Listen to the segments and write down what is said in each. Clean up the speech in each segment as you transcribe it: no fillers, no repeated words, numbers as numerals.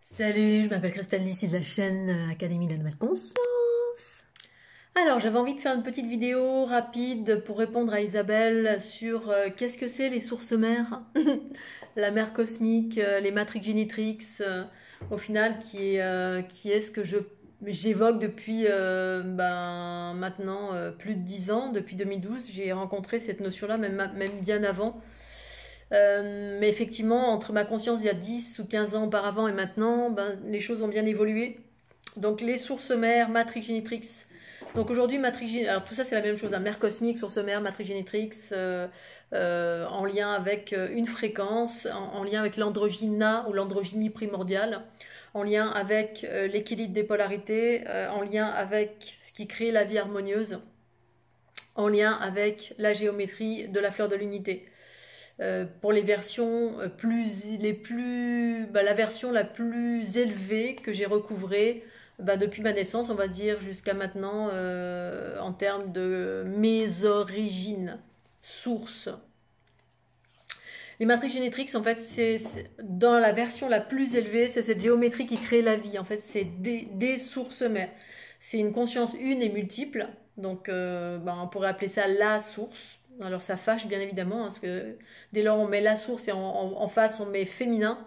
Salut, je m'appelle Christelle, ici de la chaîne Académie de la Nouvelle Conscience. Alors, j'avais envie de faire une petite vidéo rapide pour répondre à Isabelle sur qu'est-ce que c'est les sources mères, la mère cosmique, les matrix génitrix, au final, qui est ce que j'évoque depuis maintenant plus de 10 ans, depuis 2012. J'ai rencontré cette notion-là, même bien avant. Mais effectivement, entre ma conscience il y a 10 ou 15 ans auparavant et maintenant, les choses ont bien évolué. Donc les sources mères, matrix génitrix. Donc aujourd'hui, alors tout ça c'est la même chose, hein, mère cosmique, source mère, matrix génitrix, en lien avec une fréquence, en lien avec l'androgyna ou l'androgynie primordiale, en lien avec l'équilibre des polarités, en lien avec ce qui crée la vie harmonieuse, en lien avec la géométrie de la fleur de l'unité. Pour les versions la version la plus élevée que j'ai recouvrée depuis ma naissance, on va dire, jusqu'à maintenant, en termes de mes origines, sources. Les matrices génétriques, en fait, c'est dans la version la plus élevée, c'est cette géométrie qui crée la vie. En fait, c'est des sources mères. C'est une conscience une et multiple, donc on pourrait appeler ça la source. Alors ça fâche bien évidemment, hein, parce que dès lors on met la source et en face on met féminin.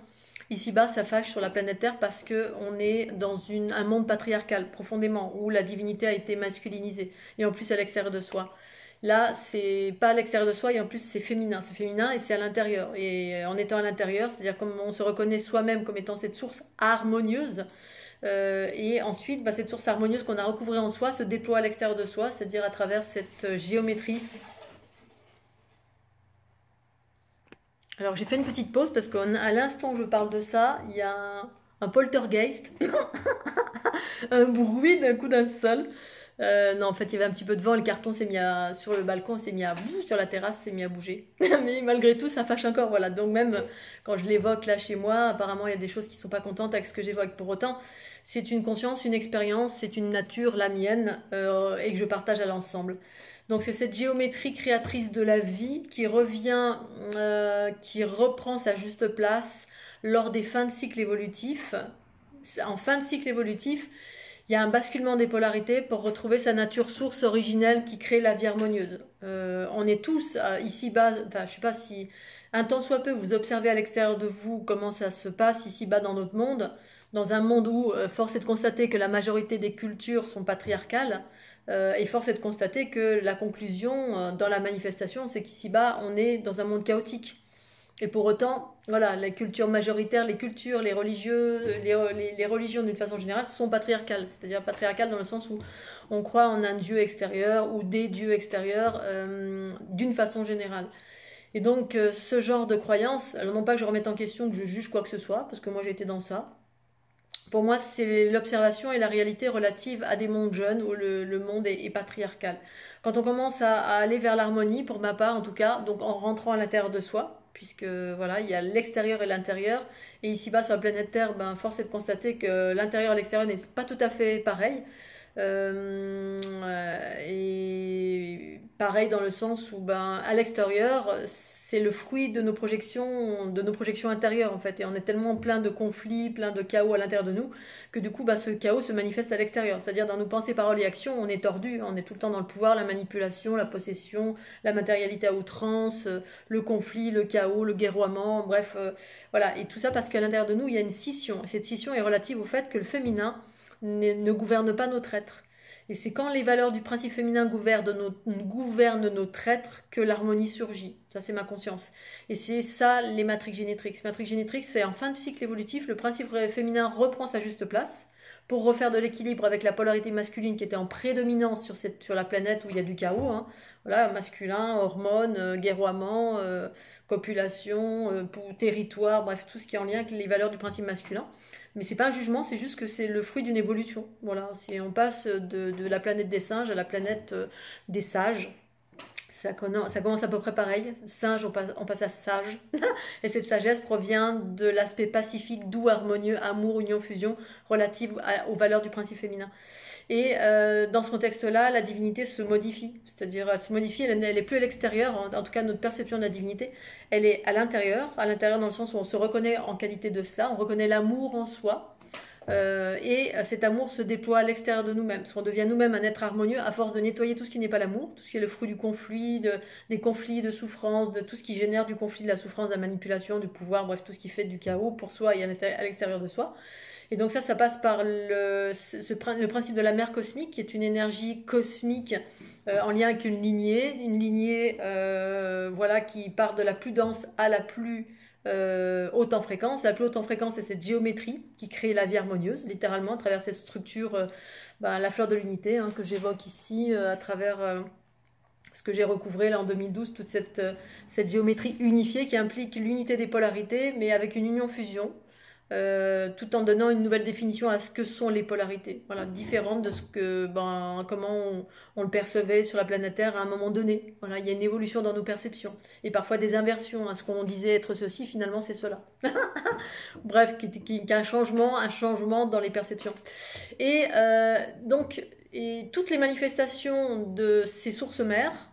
Ici-bas ça fâche sur la planète Terre parce qu'on est dans un monde patriarcal profondément, où la divinité a été masculinisée, et en plus à l'extérieur de soi. Là c'est pas à l'extérieur de soi, et en plus c'est féminin et c'est à l'intérieur. Et en étant à l'intérieur, c'est-à-dire comme on se reconnaît soi-même comme étant cette source harmonieuse, et ensuite cette source harmonieuse qu'on a recouvrée en soi se déploie à l'extérieur de soi, c'est-à-dire à travers cette géométrie. Alors j'ai fait une petite pause parce qu'à l'instant où je parle de ça, il y a un poltergeist, un bruit d'un coup d'un seul. Non, en fait, il y avait un petit peu de vent, le carton s'est mis sur le balcon, s'est mis à sur la terrasse, s'est mis à bouger. Mais malgré tout, ça fâche encore, voilà. Donc même quand je l'évoque là chez moi, apparemment il y a des choses qui sont pas contentes avec ce que j'évoque. Pour autant, c'est une conscience, une expérience, c'est une nature, la mienne, et que je partage à l'ensemble. Donc c'est cette géométrie créatrice de la vie qui revient, qui reprend sa juste place lors des fins de cycle évolutif. En fin de cycle évolutif, il y a un basculement des polarités pour retrouver sa nature source originelle qui crée la vie harmonieuse. On est tous ici-bas, enfin je sais pas si un tant soit peu vous observez à l'extérieur de vous comment ça se passe ici-bas dans notre monde, dans un monde où force est de constater que la majorité des cultures sont patriarcales, et force est de constater que la conclusion dans la manifestation, c'est qu'ici-bas on est dans un monde chaotique. Et pour autant, voilà, les cultures majoritaires, les cultures, les religions d'une façon générale sont patriarcales. C'est-à-dire patriarcales dans le sens où on croit en un dieu extérieur ou des dieux extérieurs d'une façon générale. Et donc ce genre de croyance, alors non pas que je remette en question, que je juge quoi que ce soit, parce que moi j'ai été dans ça. Pour moi, c'est l'observation et la réalité relative à des mondes jeunes où le monde est patriarcal. Quand on commence à aller vers l'harmonie, pour ma part en tout cas, donc en rentrant à l'intérieur de soi, puisque voilà, il y a l'extérieur et l'intérieur, et ici-bas sur la planète Terre, force est de constater que l'intérieur et l'extérieur n'est pas tout à fait pareil. Et pareil dans le sens où à l'extérieur, c'est le fruit de nos projections intérieures en fait, et on est tellement plein de conflits, plein de chaos à l'intérieur de nous, que du coup ce chaos se manifeste à l'extérieur, c'est-à-dire dans nos pensées, paroles et actions, on est tordu, on est tout le temps dans le pouvoir, la manipulation, la possession, la matérialité à outrance, le conflit, le chaos, le guerroiement, bref, voilà, et tout ça parce qu'à l'intérieur de nous il y a une scission, et cette scission est relative au fait que le féminin ne gouverne pas notre être. Et c'est quand les valeurs du principe féminin gouvernent notre être que l'harmonie surgit. Ça, c'est ma conscience. Et c'est ça, les matrix génétrix. Matrix génétrix, c'est en fin de cycle évolutif, le principe féminin reprend sa juste place pour refaire de l'équilibre avec la polarité masculine qui était en prédominance sur la planète où il y a du chaos. Hein. Voilà, masculin, hormones, guerroiement, copulation, territoire, bref, tout ce qui est en lien avec les valeurs du principe masculin. Mais c'est pas un jugement, c'est juste que c'est le fruit d'une évolution. Voilà, on passe de la planète des singes à la planète des sages. ça commence à peu près pareil. Singe, on passe à sage. Et cette sagesse provient de l'aspect pacifique, doux, harmonieux, amour, union, fusion, relative aux valeurs du principe féminin. Et dans ce contexte-là, la divinité se modifie. C'est-à-dire, elle se modifie, elle n'est plus à l'extérieur. En tout cas, notre perception de la divinité, elle est à l'intérieur. À l'intérieur dans le sens où on se reconnaît en qualité de cela. On reconnaît l'amour en soi. Et cet amour se déploie à l'extérieur de nous-mêmes, parce qu'on devient nous-mêmes un être harmonieux à force de nettoyer tout ce qui n'est pas l'amour, tout ce qui est le fruit du conflit, des conflits, de souffrance, de tout ce qui génère du conflit, de la souffrance, de la manipulation, du pouvoir, bref, tout ce qui fait du chaos pour soi et à l'extérieur de soi. Et donc ça passe par le principe de la mère cosmique, qui est une énergie cosmique en lien avec une lignée voilà, qui part de la plus dense à la plus haute en fréquence. La plus haute en fréquence, c'est cette géométrie qui crée la vie harmonieuse, littéralement, à travers cette structure, la fleur de l'unité, hein, que j'évoque ici, à travers ce que j'ai recouvré là en 2012, toute cette géométrie unifiée qui implique l'unité des polarités, mais avec une union-fusion. Tout en donnant une nouvelle définition à ce que sont les polarités, voilà, différentes de ce que, comment on le percevait sur la planète Terre à un moment donné. Voilà, il y a une évolution dans nos perceptions et parfois des inversions. À ce qu'on disait être ceci, finalement c'est cela. Bref, qui a un changement dans les perceptions. Et donc, toutes les manifestations de ces sources mères.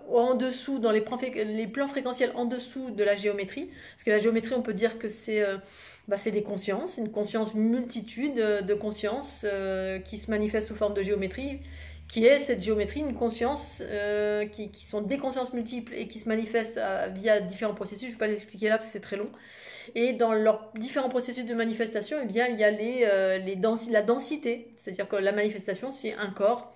En dessous, dans les plans fréquentiels en dessous de la géométrie, parce que la géométrie, on peut dire que c'est des consciences, une conscience multitude de consciences qui se manifestent sous forme de géométrie, qui est cette géométrie, une conscience qui sont des consciences multiples et qui se manifestent via différents processus. Je ne vais pas les expliquer là parce que c'est très long. Et dans leurs différents processus de manifestation, eh bien, il y a la densité, c'est-à-dire que la manifestation, c'est un corps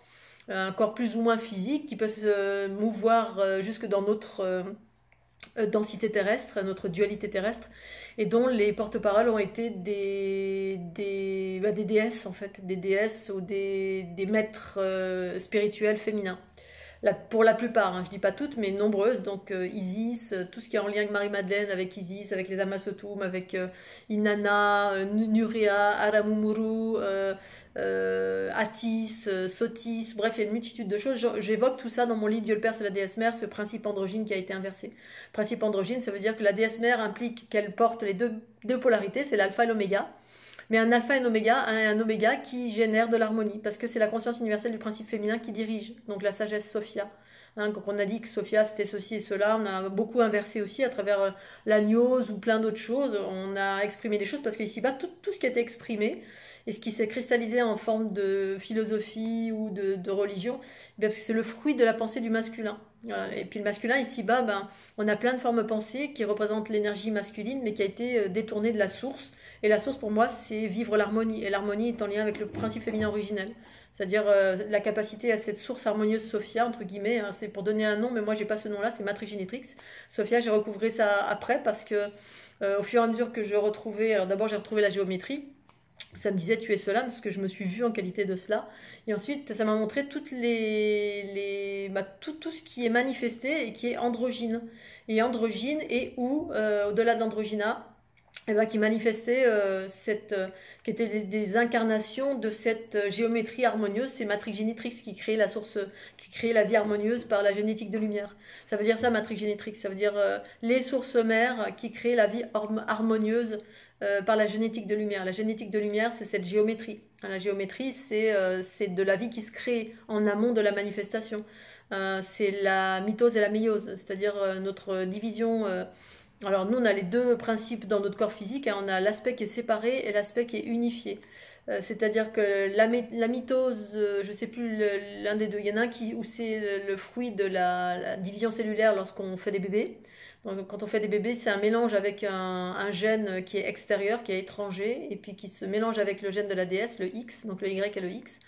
plus ou moins physique qui peut se mouvoir jusque dans notre densité terrestre, notre dualité terrestre, et dont les porte-paroles ont été des déesses en fait, des déesses ou des maîtres spirituels féminins. Pour la plupart, hein, je dis pas toutes, mais nombreuses, donc Isis, tout ce qui est en lien avec Marie-Madeleine, avec Isis, avec les Amasotum, avec Inanna, Nurea, Aramumuru, Attis, Sotis, bref, il y a une multitude de choses. J'évoque tout ça dans mon livre Dieu le Père, c'est la déesse mère, ce principe androgyne qui a été inversé. Principe androgyne, ça veut dire que la déesse mère implique qu'elle porte les deux polarités, c'est l'alpha et l'oméga. Mais un alpha et un oméga qui génère de l'harmonie, parce que c'est la conscience universelle du principe féminin qui dirige, donc la sagesse Sophia. Hein, quand on a dit que Sophia c'était ceci et cela, on a beaucoup inversé aussi à travers la gnose ou plein d'autres choses, on a exprimé des choses, parce qu'ici-bas, tout ce qui a été exprimé, et ce qui s'est cristallisé en forme de philosophie ou de religion, parce que c'est le fruit de la pensée du masculin. Voilà. Et puis le masculin, ici-bas, on a plein de formes pensées qui représentent l'énergie masculine, mais qui a été détournée de la source. Et la source pour moi, c'est vivre l'harmonie. Et l'harmonie est en lien avec le principe féminin originel. C'est-à-dire la capacité à cette source harmonieuse Sophia, entre guillemets. Hein, c'est pour donner un nom, mais moi, j'ai pas ce nom-là, c'est Matrigénétrix. Sophia, j'ai recouvré ça après parce que au fur et à mesure que je retrouvais... Alors d'abord, j'ai retrouvé la géométrie. Ça me disait tu es cela, parce que je me suis vue en qualité de cela. Et ensuite, ça m'a montré tout ce qui est manifesté et qui est androgyne. Et androgyne, et au-delà d'androgyna, qui manifestait qui étaient des incarnations de cette géométrie harmonieuse. C'est Matrigénétrix qui crée la source, qui crée la vie harmonieuse par la génétique de lumière. Ça veut dire ça, Matrigénétrix. Ça veut dire les sources mères qui créent la vie harmonieuse par la génétique de lumière. La génétique de lumière, c'est cette géométrie. La géométrie, c'est de la vie qui se crée en amont de la manifestation. C'est la mitose et la méiose, c'est-à-dire notre division. Alors nous, on a les deux principes dans notre corps physique, hein. On a l'aspect qui est séparé et l'aspect qui est unifié. C'est-à-dire que la mitose, je ne sais plus l'un des deux, il y en a un où c'est le fruit de la division cellulaire lorsqu'on fait des bébés. Donc quand on fait des bébés, c'est un mélange avec un gène qui est extérieur, qui est étranger, et puis qui se mélange avec le gène de la déesse, le X, donc le Y et le X.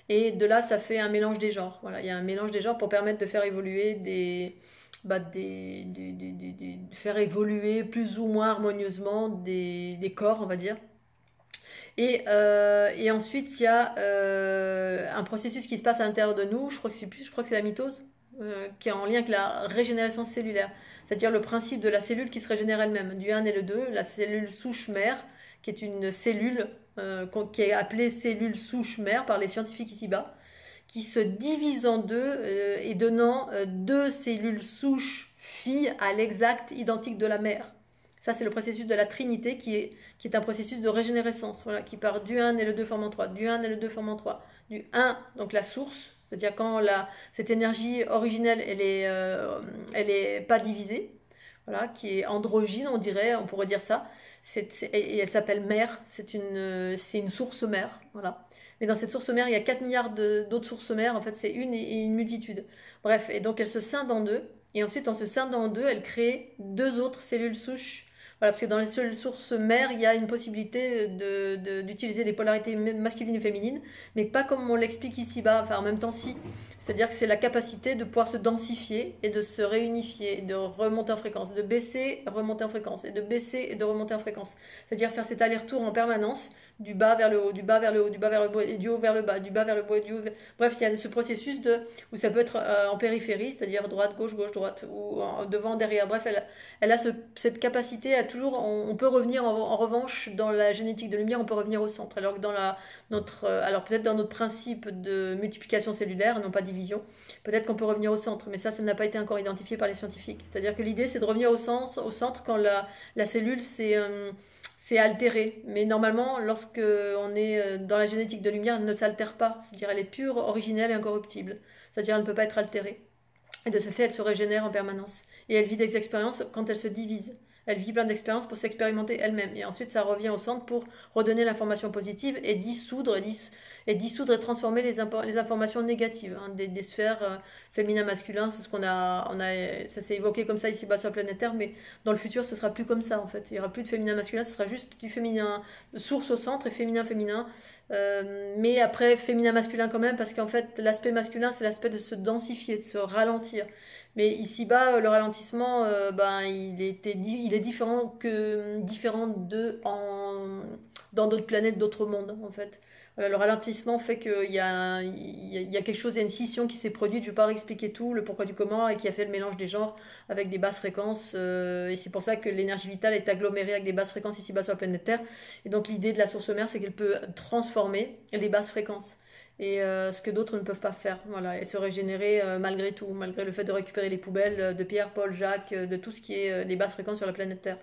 Et de là, ça fait un mélange des genres. Voilà, il y a un mélange des genres pour permettre de faire évoluer faire évoluer plus ou moins harmonieusement des corps, on va dire. Et ensuite, il y a un processus qui se passe à l'intérieur de nous, je crois que c'est la mitose, qui est en lien avec la régénération cellulaire. C'est-à-dire le principe de la cellule qui se régénère elle-même, du 1 et le 2, la cellule souche mère, qui est une cellule qui est appelée cellule souche mère par les scientifiques ici-bas, qui se divise en deux et donnant deux cellules souches filles à l'exact identique de la mère. Ça, c'est le processus de la trinité qui est un processus de régénérescence, voilà, qui part du 1 et le 2 formant 3, du 1 et le 2 formant 3, du 1, donc la source, c'est-à-dire quand cette énergie originelle, elle est pas divisée, voilà, qui est androgyne, on pourrait dire ça, et elle s'appelle mère, c'est une source mère, voilà. Mais dans cette source mère, il y a 4 milliards d'autres sources mères, en fait c'est une et une multitude. Bref, et donc elle se scinde en deux, et ensuite en se scindant en deux, elle crée deux autres cellules souches. Voilà, parce que dans les seules sources mères, il y a une possibilité d'utiliser les polarités masculines et féminines, mais pas comme on l'explique ici-bas, enfin en même temps si. C'est-à-dire que c'est la capacité de pouvoir se densifier et de se réunifier, de remonter en fréquence, de baisser, remonter en fréquence, et de baisser et de remonter en fréquence. C'est-à-dire faire cet aller-retour en permanence, du bas vers le haut, du bas vers le haut, du bas vers le bas, et du haut vers le bas, du bas vers le bas, et du haut vers... Bref, il y a ce processus où ça peut être en périphérie, c'est-à-dire droite, gauche, gauche, droite, ou devant, derrière. Bref, elle a cette capacité à toujours... On peut revenir, en revanche, dans la génétique de lumière, on peut revenir au centre. Alors que alors peut-être dans notre principe de multiplication cellulaire, non pas division, peut-être qu'on peut revenir au centre, mais ça n'a pas été encore identifié par les scientifiques. C'est-à-dire que l'idée, c'est de revenir au centre quand la cellule c'est altéré. Mais normalement, lorsque on est dans la génétique de lumière, elle ne s'altère pas. C'est-à-dire elle est pure, originelle et incorruptible. C'est-à-dire elle ne peut pas être altérée. Et de ce fait, elle se régénère en permanence. Et elle vit des expériences quand elle se divise. Elle vit plein d'expériences pour s'expérimenter elle-même. Et ensuite, ça revient au centre pour redonner l'information positive et dissoudre et transformer les informations négatives, hein, des sphères féminin-masculin. C'est ce ça s'est évoqué comme ça ici-bas sur la planète Terre, mais dans le futur, ce sera plus comme ça en fait. Il n'y aura plus de féminin-masculin, ce sera juste du féminin source au centre et féminin-féminin. Mais après, féminin-masculin quand même, parce qu'en fait, l'aspect masculin, c'est l'aspect de se densifier, de se ralentir. Mais ici-bas, le ralentissement, il est différent dans d'autres planètes, d'autres mondes, en fait. Voilà, le ralentissement fait qu'il y a quelque chose, il y a une scission qui s'est produite, je ne vais pas expliquer tout, le pourquoi du comment, et qui a fait le mélange des genres avec des basses fréquences. Et c'est pour ça que l'énergie vitale est agglomérée avec des basses fréquences ici-bas sur la planète Terre. Et donc l'idée de la source mère, c'est qu'elle peut transformer les basses fréquences. Et ce que d'autres ne peuvent pas faire, voilà, et se régénérer malgré tout, malgré le fait de récupérer les poubelles de Pierre, Paul, Jacques, de tout ce qui est des basses fréquences sur la planète Terre.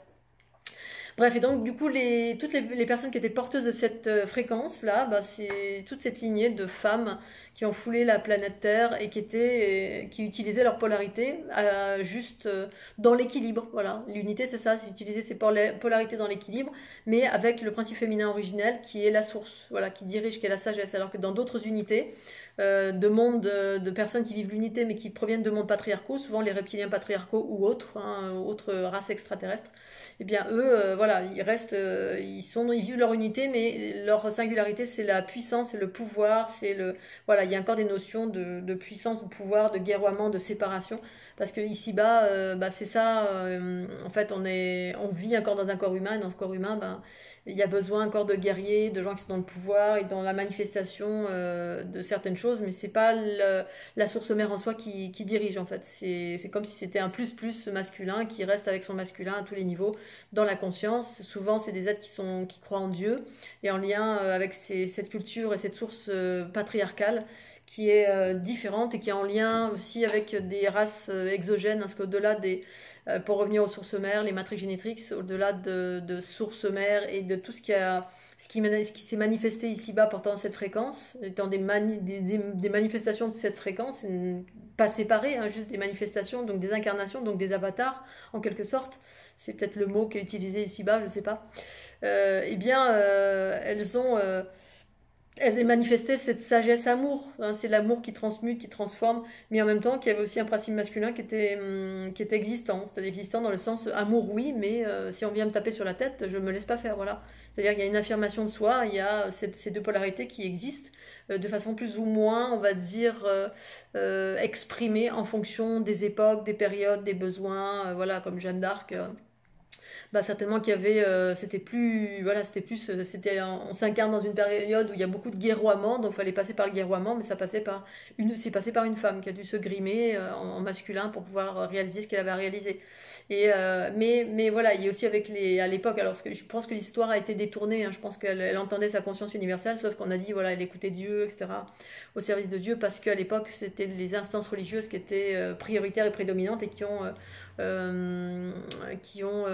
Bref, et donc du coup, toutes les personnes qui étaient porteuses de cette fréquence-là, c'est toute cette lignée de femmes qui ont foulé la planète Terre et qui utilisaient leur polarité juste dans l'équilibre. Voilà, l'unité c'est ça, c'est utiliser ces polarités dans l'équilibre, mais avec le principe féminin originel qui est la source, voilà, qui dirige, qui est la sagesse. Alors que dans d'autres unités, de mondes de personnes qui vivent l'unité mais qui proviennent de mondes patriarcaux, souvent les reptiliens patriarcaux ou autres, autres races extraterrestres, eh bien eux, voilà, ils restent, ils vivent leur unité, mais leur singularité c'est la puissance et le pouvoir, voilà, il y a encore des notions de puissance, de pouvoir, de guerroiement, de séparation, parce que ici-bas, c'est ça, en fait, on vit encore dans un corps humain, et dans ce corps humain, il y a besoin encore de guerriers, de gens qui sont dans le pouvoir et dans la manifestation de certaines choses, mais c'est pas la source mère en soi qui dirige en fait. C'est comme si c'était un plus masculin qui reste avec son masculin à tous les niveaux dans la conscience. Souvent, c'est des êtres qui croient en Dieu et en lien avec cette culture et cette source patriarcale qui est différente et qui est en lien aussi avec des races exogènes, parce qu'au-delà pour revenir aux sources mères, les matrix génétrix, au-delà de sources mères et de tout ce qui s'est manifesté ici-bas portant cette fréquence, étant des manifestations de cette fréquence, pas séparées, hein, juste des manifestations, donc des incarnations, donc des avatars, en quelque sorte, c'est peut-être le mot qui est utilisé ici-bas, je ne sais pas, elles ont manifesté cette sagesse amour, hein, c'est l'amour qui transmute, qui transforme, mais en même temps qu'il y avait aussi un principe masculin qui était existant, c'est-à-dire existant dans le sens amour oui, mais si on vient me taper sur la tête, je ne me laisse pas faire, voilà. C'est-à-dire qu'il y a une affirmation de soi, il y a ces deux polarités qui existent de façon plus ou moins, on va dire, exprimée en fonction des époques, des périodes, des besoins, voilà, comme Jeanne d'Arc. Certainement qu'il y avait, on s'incarne dans une période où il y a beaucoup de guerroiement, donc il fallait passer par le guerroiement, mais c'est passé par une femme qui a dû se grimer en masculin pour pouvoir réaliser ce qu'elle avait à réaliser. Mais voilà, il y a aussi avec à l'époque, alors je pense que l'histoire a été détournée, hein, je pense qu'elle entendait sa conscience universelle, sauf qu'on a dit, voilà, elle écoutait Dieu, etc., au service de Dieu, parce qu'à l'époque, c'était les instances religieuses qui étaient prioritaires et prédominantes et euh, qui ont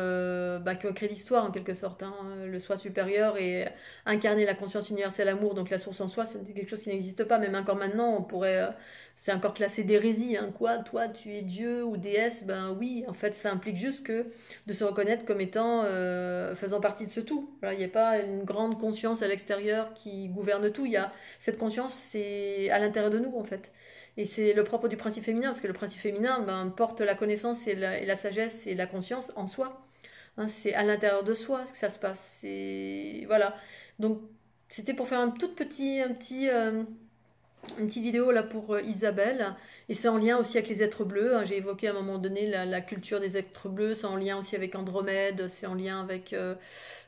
créé l'histoire en quelque sorte, hein, le soi supérieur et incarner la conscience universelle amour, donc la source en soi, c'est quelque chose qui n'existe pas, même encore maintenant, on pourrait c'est encore classé d'hérésie, hein. Quoi, toi, tu es Dieu ou déesse? Ben oui, en fait, ça implique juste que de se reconnaître comme étant faisant partie de ce tout. Voilà, il n'y a pas une grande conscience à l'extérieur qui gouverne tout. Il y a cette conscience, c'est à l'intérieur de nous, en fait. Et c'est le propre du principe féminin, parce que le principe féminin ben, porte la connaissance et la sagesse et la conscience en soi. Hein, c'est à l'intérieur de soi que ça se passe. Voilà. Donc, c'était pour faire une petite vidéo là pour Isabelle, et c'est en lien aussi avec les êtres bleus, hein. J'ai évoqué à un moment donné la culture des êtres bleus, c'est en lien aussi avec Andromède, c'est en lien avec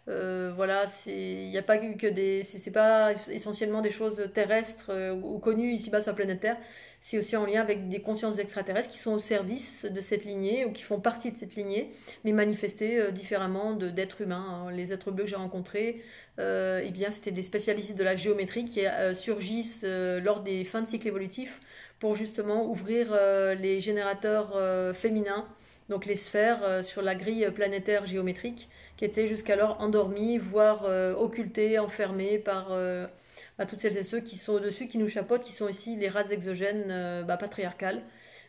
voilà, il n'y a pas que c'est pas essentiellement des choses terrestres ou connues ici-bas sur la planète Terre, c'est aussi en lien avec des consciences extraterrestres qui sont au service de cette lignée ou qui font partie de cette lignée, mais manifestées différemment d'êtres humains, hein. Les êtres bleus que j'ai rencontrés, eh bien, c'était des spécialistes de la géométrie qui surgissent lors des fins de cycle évolutif pour justement ouvrir les générateurs féminins, donc les sphères sur la grille planétaire géométrique qui étaient jusqu'alors endormies, voire occultées, enfermées par toutes celles et ceux qui sont au-dessus, qui nous chapeautent, qui sont ici les races exogènes patriarcales.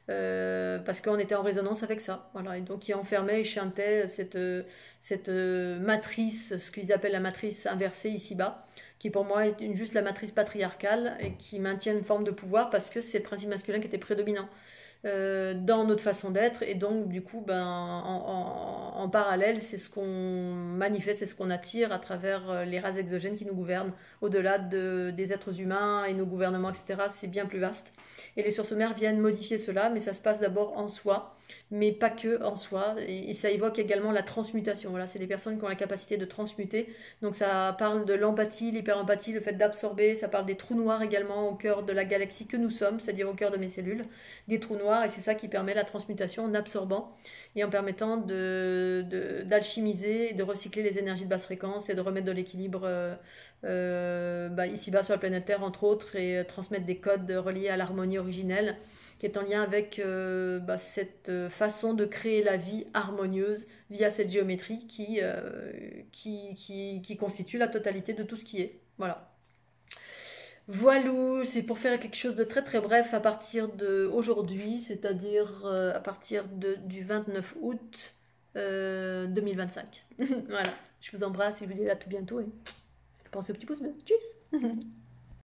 Parce qu'on était en résonance avec ça, voilà, et donc qui enfermait et chantait cette matrice, ce qu'ils appellent la matrice inversée ici-bas, qui pour moi est juste la matrice patriarcale et qui maintient une forme de pouvoir parce que c'est le principe masculin qui était prédominant dans notre façon d'être, et donc du coup ben, en parallèle c'est ce qu'on manifeste, c'est ce qu'on attire à travers les races exogènes qui nous gouvernent au-delà des êtres humains et nos gouvernements, etc. C'est bien plus vaste, et les sources mères viennent modifier cela, mais ça se passe d'abord en soi, mais pas que en soi, et ça évoque également la transmutation. Voilà, c'est des personnes qui ont la capacité de transmuter, donc ça parle de l'empathie, l'hyperempathie, le fait d'absorber, ça parle des trous noirs également au cœur de la galaxie que nous sommes, c'est-à-dire au cœur de mes cellules, des trous noirs, et c'est ça qui permet la transmutation en absorbant et en permettant d'alchimiser, de recycler les énergies de basse fréquence et de remettre de l'équilibre ici-bas sur la planète Terre entre autres, et transmettre des codes reliés à l'harmonie originelle qui est en lien avec cette façon de créer la vie harmonieuse via cette géométrie qui constitue la totalité de tout ce qui est. Voilà. Voilou, c'est pour faire quelque chose de très très bref à partir d'aujourd'hui, c'est-à-dire à partir du 29 août 2025. Voilà, je vous embrasse et je vous dis à tout bientôt. Et pensez au petit pouce bleu. Tchuss.